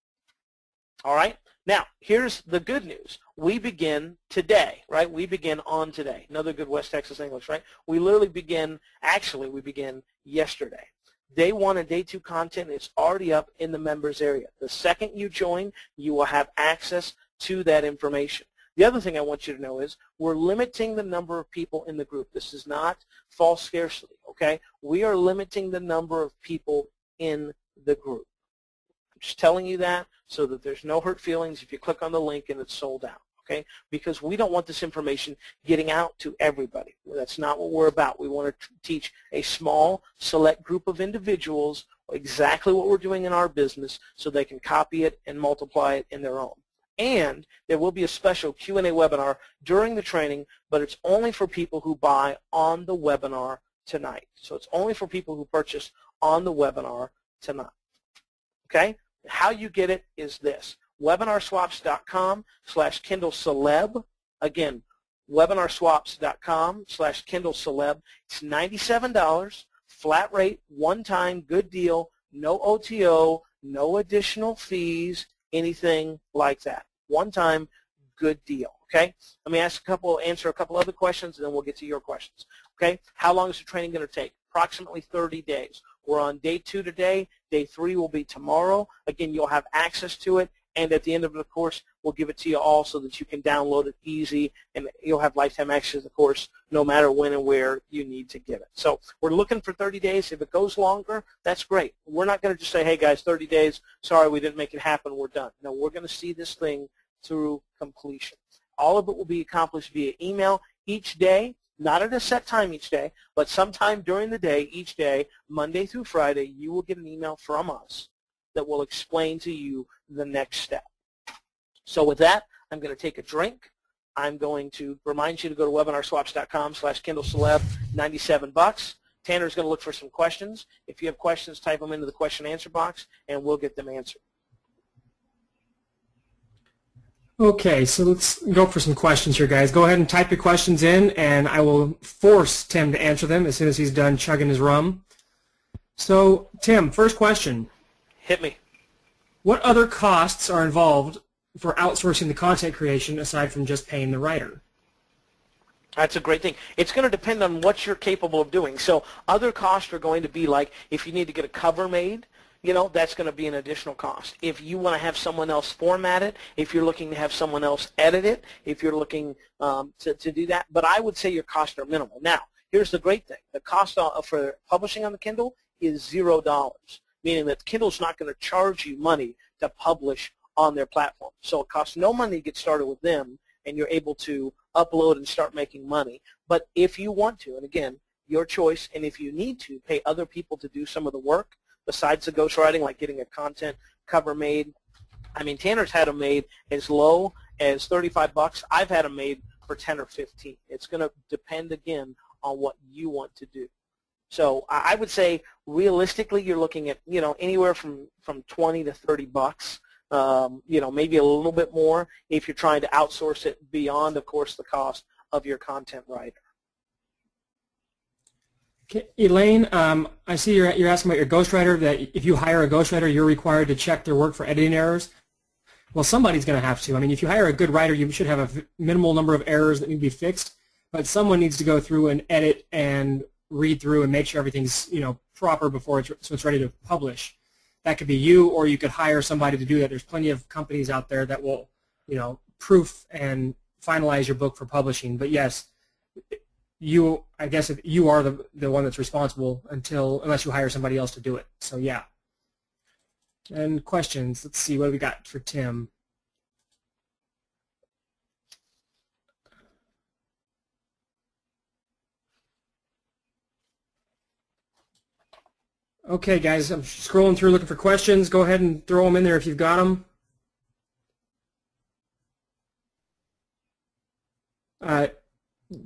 All right? Now, here's the good news. We begin today, right? We begin on today. Another good West Texas English, right? We literally begin, actually, we begin yesterday. Day 1 and Day 2 content is already up in the members area. The second you join, you will have access to that information. The other thing I want you to know is we're limiting the number of people in the group. This is not false scarcity, okay? We are limiting the number of people in the group. I'm just telling you that so that there's no hurt feelings if you click on the link and it's sold out, okay? Because we don't want this information getting out to everybody. That's not what we're about. We want to teach a small, select group of individuals exactly what we're doing in our business so they can copy it and multiply it in their own. And there will be a special Q&A webinar during the training, but it's only for people who buy on the webinar tonight. So it's only for people who purchase on the webinar tonight. Okay? How you get it is this. webinarswaps.com/KindleCeleb. Again, webinarswaps.com/KindleCeleb. It's $97, flat rate, one-time, good deal, no OTO, no additional fees, anything like that. One time, good deal. Okay? Let me answer a couple other questions, and then we'll get to your questions. Okay? How long is the training going to take? Approximately 30 days. We're on day 2 today. Day 3 will be tomorrow. Again, you'll have access to it, and at the end of the course, we'll give it to you all so that you can download it easy, and you'll have lifetime access to the course no matter when and where you need to get it. So we're looking for 30 days. If it goes longer, that's great. We're not going to just say, hey, guys, 30 days, sorry, we didn't make it happen, we're done. No, we're going to see this thing through completion. All of it will be accomplished via email each day. Not at a set time each day, but sometime during the day, each day, Monday through Friday, you will get an email from us that will explain to you the next step. So with that, I'm going to take a drink. I'm going to remind you to go to webinarswaps.com/KindleCeleb, $97. Tanner's going to look for some questions. If you have questions, type them into the question and answer box, and we'll get them answered. Okay, so let's go for some questions here, guys. Go ahead and type your questions in, and I will force Tim to answer them as soon as he's done chugging his rum. So, Tim, first question. Hit me. What other costs are involved for outsourcing the content creation aside from just paying the writer? That's a great thing. It's going to depend on what you're capable of doing. So other costs are going to be like if you need to get a cover made, you know, that's going to be an additional cost. If you want to have someone else format it, if you're looking to have someone else edit it, if you're looking to do that. But I would say your costs are minimal. Now, here's the great thing. The cost for publishing on the Kindle is $0, meaning that Kindle's not going to charge you money to publish on their platform. So it costs no money to get started with them, and you're able to upload and start making money. But if you want to, and again, your choice, and if you need to, pay other people to do some of the work, besides the ghostwriting, like getting a content cover made. I mean, Tanner's had them made as low as $35. I've had them made for 10 or 15. It's going to depend, again, on what you want to do. So I would say, realistically, you're looking at, you know, anywhere from 20 to $30. You know, maybe a little bit more if you're trying to outsource it beyond, of course, the cost of your content writer. Okay, Elaine, I see you're asking about your ghostwriter, that if you hire a ghostwriter, you're required to check their work for editing errors. Well, somebody's going to have to. I mean, if you hire a good writer, you should have a minimal number of errors that need to be fixed, but someone needs to go through and edit and read through and make sure everything's, you know, proper before it's ready to publish. That could be you, or you could hire somebody to do that. There's plenty of companies out there that will, you know, proof and finalize your book for publishing. But yes, I guess if you are the one that's responsible unless you hire somebody else to do it. So yeah. And questions. Let's see, what do we got for Tim? Okay, guys, I'm scrolling through looking for questions. Go ahead and throw them in there if you've got them.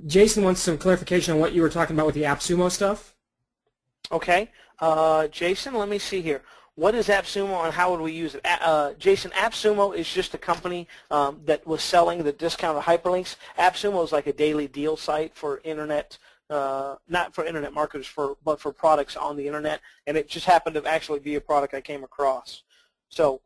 Jason wants some clarification on what you were talking about with the AppSumo stuff. Okay. Jason, let me see here. What is AppSumo and how would we use it? Jason, AppSumo is just a company that was selling the discounted hyperlinks. AppSumo is like a daily deal site for internet, not for internet marketers, but for products on the internet, and it just happened to actually be a product I came across. So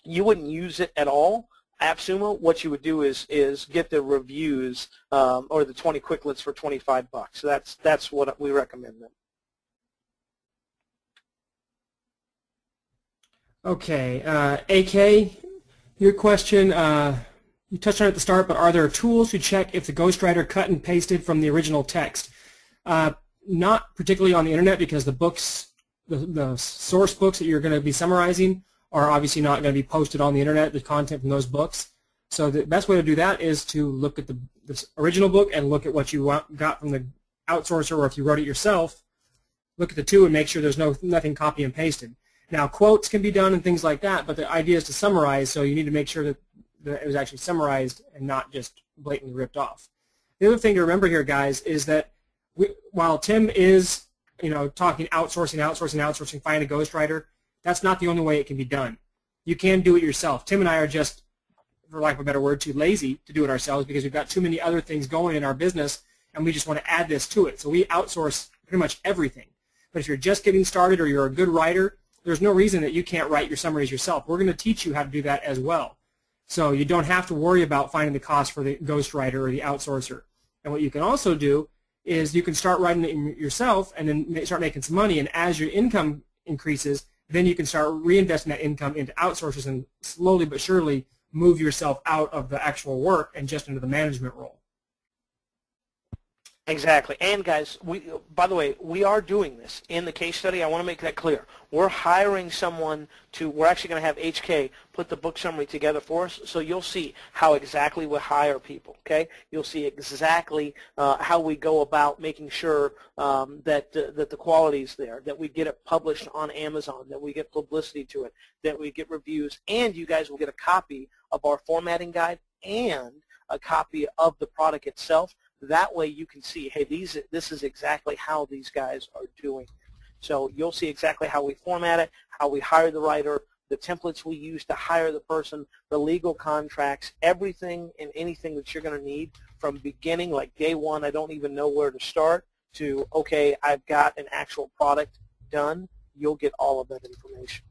you wouldn't use it at all. AppSumo, what you would do is get the reviews or the 20 quicklets for $25. So that's what we recommend them. Okay, AK, your question, you touched on it at the start, but are there tools to check if the ghostwriter cut and pasted from the original text? Not particularly on the internet, because the books, the source books that you're going to be summarizing are obviously not going to be posted on the internet, the content from those books. So the best way to do that is to look at the original book and look at what you got from the outsourcer, or if you wrote it yourself, look at the two and make sure there's nothing copy and pasted. Now, quotes can be done and things like that, but the idea is to summarize, so you need to make sure that it was actually summarized and not just blatantly ripped off. The other thing to remember here, guys, is that while Tim is, you know, talking outsourcing, find a ghostwriter, that's not the only way it can be done. You can do it yourself. Tim and I are just, for lack of a better word, too lazy to do it ourselves because we've got too many other things going in our business, and we just want to add this to it. So we outsource pretty much everything. But if you're just getting started or you're a good writer, there's no reason that you can't write your summaries yourself. We're going to teach you how to do that as well. So you don't have to worry about finding the cost for the ghostwriter or the outsourcer. And what you can also do is you can start writing it yourself and then start making some money. And as your income increases, then you can start reinvesting that income into outsourcers and slowly but surely move yourself out of the actual work and just into the management role. Exactly. And guys, by the way, we are doing this in the case study. I want to make that clear. We're hiring someone we're actually going to have HK put the book summary together for us, so you'll see how exactly we hire people, okay? You'll see exactly how we go about making sure that the quality is there, that we get it published on Amazon, that we get publicity to it, that we get reviews, and you guys will get a copy of our formatting guide and a copy of the product itself. That way you can see, hey, this is exactly how these guys are doing it. So you'll see exactly how we format it, how we hire the writer, the templates we use to hire the person, the legal contracts, everything and anything that you're going to need from beginning, like day one, I don't even know where to start, to, okay, I've got an actual product done. You'll get all of that information.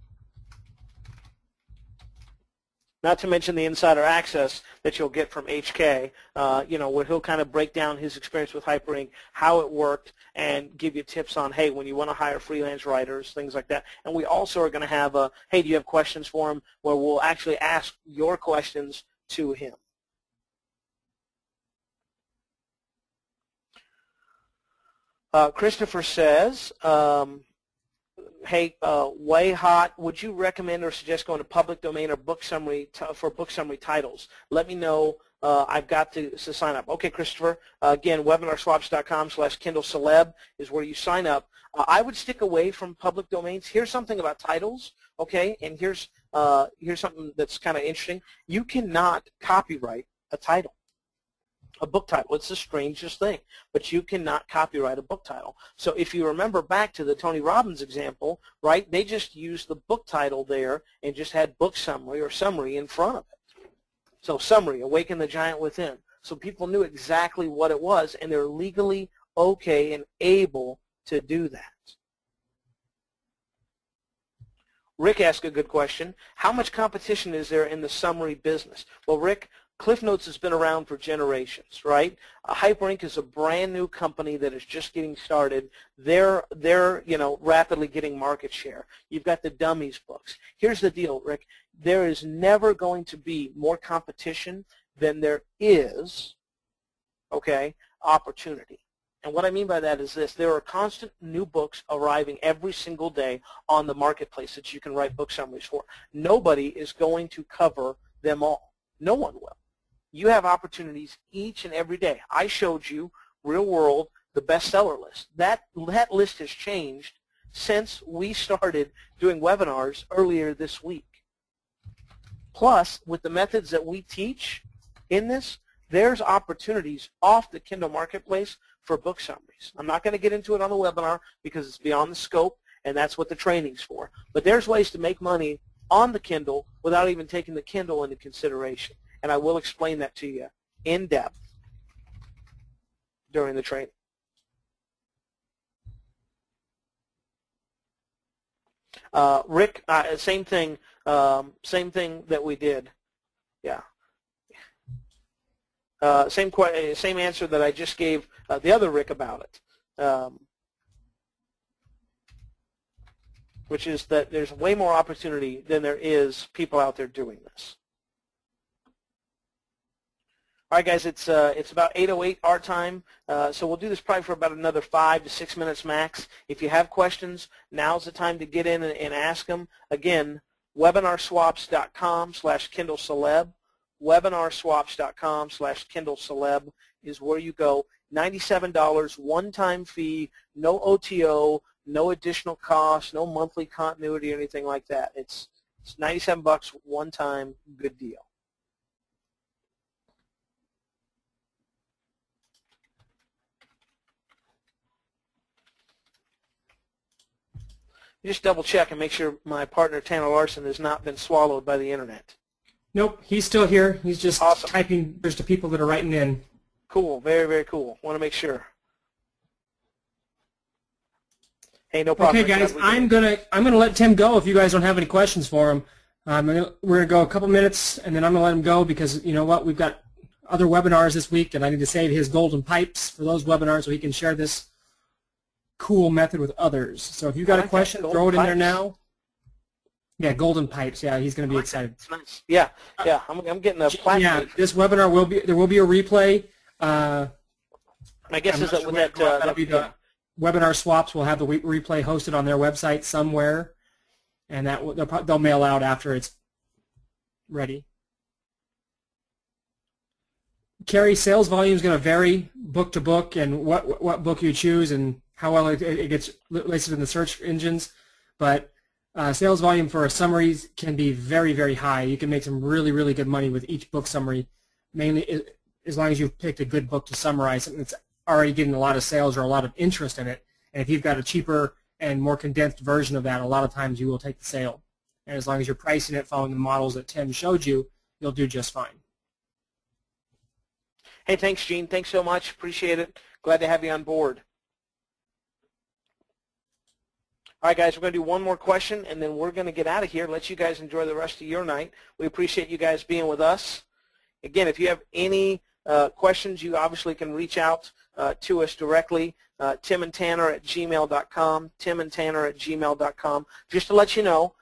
Not to mention the insider access that you'll get from HK, where he'll kind of break down his experience with Hyperink, how it worked, and give you tips on, hey, when you want to hire freelance writers, things like that. And we also are going to have a, hey, do you have questions for him, where we'll actually ask your questions to him. Christopher says, hey, way hot, would you recommend or suggest going to public domain or book summary for book summary titles? Let me know. I've got to sign up. Okay, Christopher. Again, webinarswaps.com/KindleCeleb is where you sign up. I would stick away from public domains. Here's something about titles, okay? And here's something that's kind of interesting. You cannot copyright a title. A book title. It's the strangest thing, but you cannot copyright a book title. So if you remember back to the Tony Robbins example, right, they just used the book title there and just had book summary or summary in front of it. So summary, Awaken the Giant Within. So people knew exactly what it was, and they're legally okay and able to do that. Rick asked a good question. How much competition is there in the summary business? Well, Rick, CliffsNotes has been around for generations, right? Hyperink is a brand new company that is just getting started. They're rapidly getting market share. You've got the dummies books. Here's the deal, Rick. There is never going to be more competition than there is, okay, opportunity. And what I mean by that is this. There are constant new books arriving every single day on the marketplace that you can write book summaries for. Nobody is going to cover them all. No one will. You have opportunities each and every day. I showed you, real world, the bestseller list. That list has changed since we started doing webinars earlier this week. Plus, with the methods that we teach in this, there's opportunities off the Kindle Marketplace for book summaries. I'm not going to get into it on the webinar because it's beyond the scope, and that's what the training's for. But there's ways to make money on the Kindle without even taking the Kindle into consideration. And I will explain that to you in depth during the training. Rick, same thing that we did. Yeah. Same answer that I just gave the other Rick about it, which is that there's way more opportunity than there is people out there doing this. All right, guys, it's about 8:08 our time, so we'll do this probably for about another 5 to 6 minutes max. If you have questions, now's the time to get in and ask them. Again, webinarswaps.com/KindleCeleb. webinarswaps.com/KindleCeleb is where you go. $97 one-time fee, no OTO, no additional cost, no monthly continuity or anything like that. It's $97 one time, good deal. Just double check and make sure my partner Tanner Larson has not been swallowed by the internet. Nope, he's still here. He's just awesome. Typing to people that are writing in. Cool, very, very cool. Want to make sure. Hey, no problem. Okay, guys, I'm gonna let Tim go if you guys don't have any questions for him. We're going to go a couple minutes, and then I'm going to let him go because, you know what, we've got other webinars this week, and I need to save his golden pipes for those webinars so he can share this cool method with others. So if you've got a question, throw it in there now. Yeah, golden pipes. Yeah, he's going to be excited. It's nice. Yeah, yeah. I'm getting a plaque. Yeah, this webinar there will be a replay. My guess is that with that that'll be the webinar swaps will have the replay hosted on their website somewhere, and that they'll mail out after it's ready. Kerry, sales volume is going to vary book to book, and what book you choose, and how well it gets listed in the search engines, but sales volume for summaries can be very, very high. You can make some really, really good money with each book summary, mainly as long as you've picked a good book to summarize something that's already getting a lot of sales or a lot of interest in it. And if you've got a cheaper and more condensed version of that, a lot of times you will take the sale. And as long as you're pricing it following the models that Tim showed you, you'll do just fine. Hey, thanks, Gene. Thanks so much. Appreciate it. Glad to have you on board. All right, guys, we're going to do one more question, and then we're going to get out of here, let you guys enjoy the rest of your night. We appreciate you guys being with us. Again, if you have any questions, you obviously can reach out to us directly, timandtanner@gmail.com, timandtanner@gmail.com, just to let you know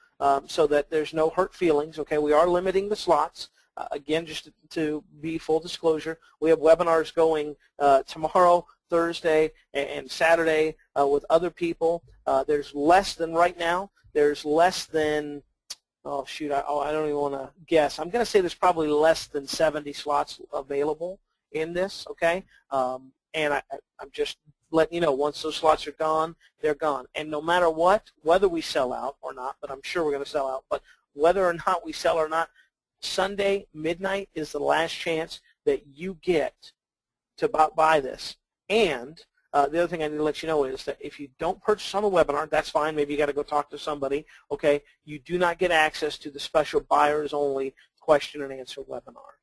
so that there's no hurt feelings. Okay, we are limiting the slots. Again, just to be full disclosure, we have webinars going tomorrow, Thursday, and Saturday with other people. There's less than right now. There's less than, oh shoot, I don't even want to guess. I'm going to say there's probably less than 70 slots available in this, okay? And I'm just letting you know, once those slots are gone, they're gone. And no matter what, whether we sell out or not, but I'm sure we're going to sell out, but whether or not we sell or not, Sunday midnight is the last chance that you get to buy this. And the other thing I need to let you know is that if you don't purchase on the webinar, that's fine. Maybe you got to go talk to somebody. Okay, you do not get access to the special buyers only question and answer webinar.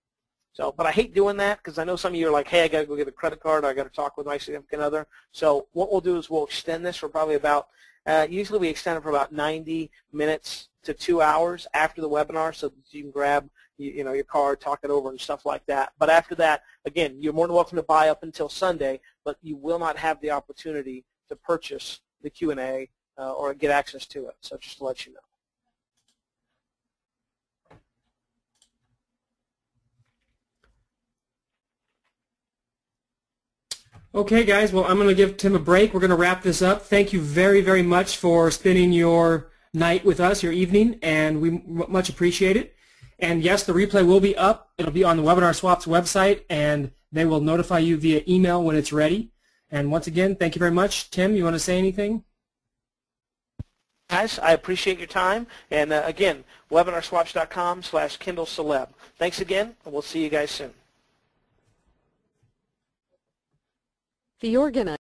So, but I hate doing that because I know some of you are like, hey, I got to go get a credit card. I got to talk with my significant other. So what we'll do is we'll extend this for probably about, usually we extend it for about 90 minutes to 2 hours after the webinar so that you can grab your card, talk it over and stuff like that. But after that, again, you're more than welcome to buy up until Sunday, but you will not have the opportunity to purchase the Q&A or get access to it. So just to let you know. Okay, guys, well, I'm going to give Tim a break. We're going to wrap this up. Thank you very, very much for spending your night with us, your evening, and we much appreciate it. And yes, the replay will be up. It'll be on the Webinar Swaps website, and they will notify you via email when it's ready. And once again, thank you very much. Tim, you want to say anything? Guys, I appreciate your time. And again, webinarswaps.com/KindleCeleb. Thanks again, and we'll see you guys soon. The organizer.